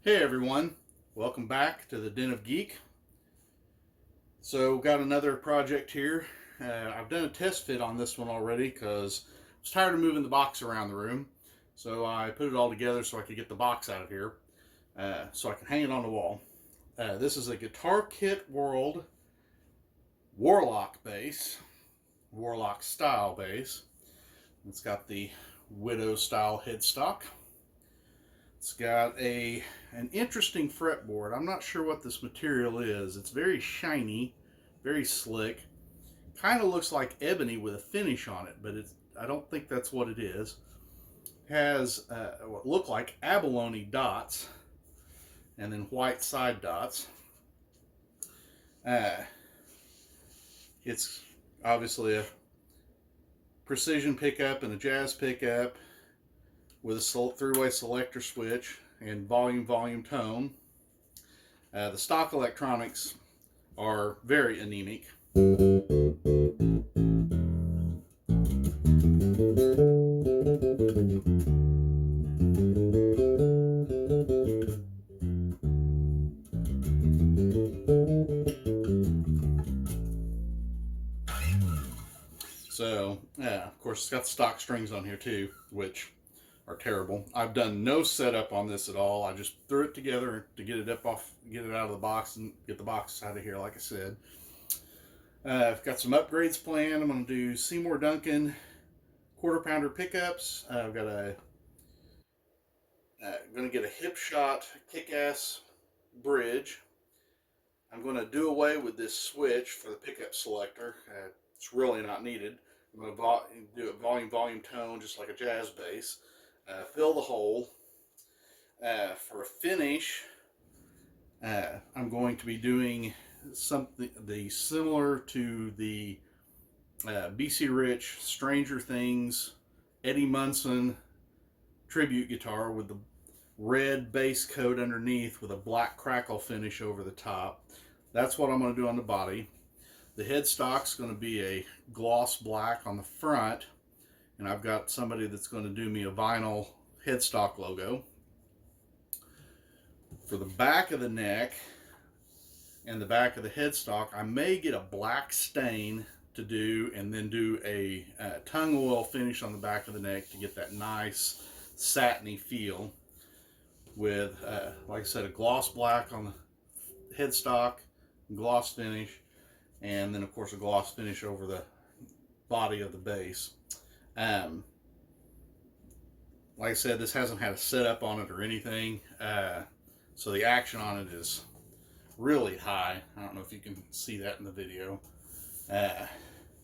Hey everyone, welcome back to the Den of Geek. So got another project here. I've done a test fit on this one already because I was tired of moving the box around the room. So I put it all together so I could get the box out of here so I can hang it on the wall. This is a Guitar Kit World Warlock bass, Warlock style bass. It's got the Widow style headstock. It's got an interesting fretboard. I'm not sure what this material is. It's very shiny, very slick. Kind of looks like ebony with a finish on it, but I don't think that's what it is. Has what look like abalone dots and then white side dots. It's obviously a precision pickup and a jazz pickup with a three-way selector switch and volume tone. The stock electronics are very anemic. So, of course, it's got the stock strings on here too, which are terrible. I've done no setup on this at all. I just threw it together to get it out of the box and get the box out of here, like I said. I've got some upgrades planned. I'm going to do Seymour Duncan quarter-pounder pickups. I've got going to get a hip shot kick-ass bridge. I'm going to do away with this switch for the pickup selector. It's really not needed. I'm going to do it volume tone, just like a jazz bass. Fill the hole. For a finish, I'm going to be doing something similar to the BC Rich Stranger Things Eddie Munson tribute guitar with the red base coat underneath with a black crackle finish over the top. That's what I'm going to do on the body. The headstock's going to be a gloss black on the front, and I've got somebody that's going to do me a vinyl headstock logo. For the back of the neck and the back of the headstock, I may get a black stain to do and then do a tung oil finish on the back of the neck to get that nice satiny feel with, like I said, a gloss black on the headstock, gloss finish, and then of course a gloss finish over the body of the bass. Like I said, this hasn't had a setup on it or anything, so the action on it is really high. I don't know if you can see that in the video.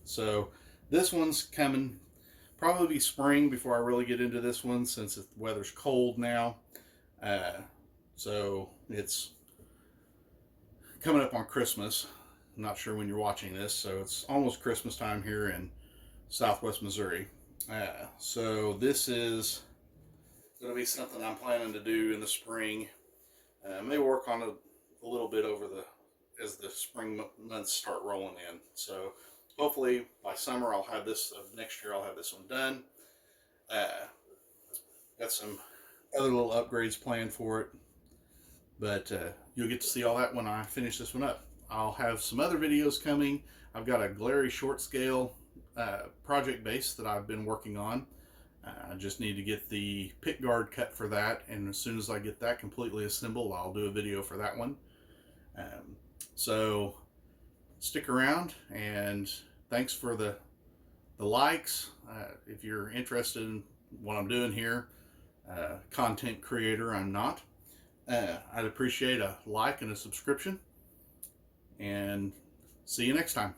So this one's coming probably be spring before I really get into this one, since the weather's cold now. So it's coming up on Christmas. I'm not sure when you're watching this, so it's almost Christmas time here in Southwest Missouri. So this is going to be something I'm planning to do in the spring. I may work on it a little bit as the spring months start rolling in. So hopefully by summer I'll have this, next year I'll have this one done. Got some other little upgrades planned for it, but you'll get to see all that when I finish this one up. I'll have some other videos coming. I've got a Glary short scale project bass that I've been working on. I just need to get the pick guard cut for that, and as soon as I get that completely assembled, I'll do a video for that one. So stick around, and thanks for the likes. If you're interested in what I'm doing here, content creator I'm not, I'd appreciate a like and a subscription, and see you next time.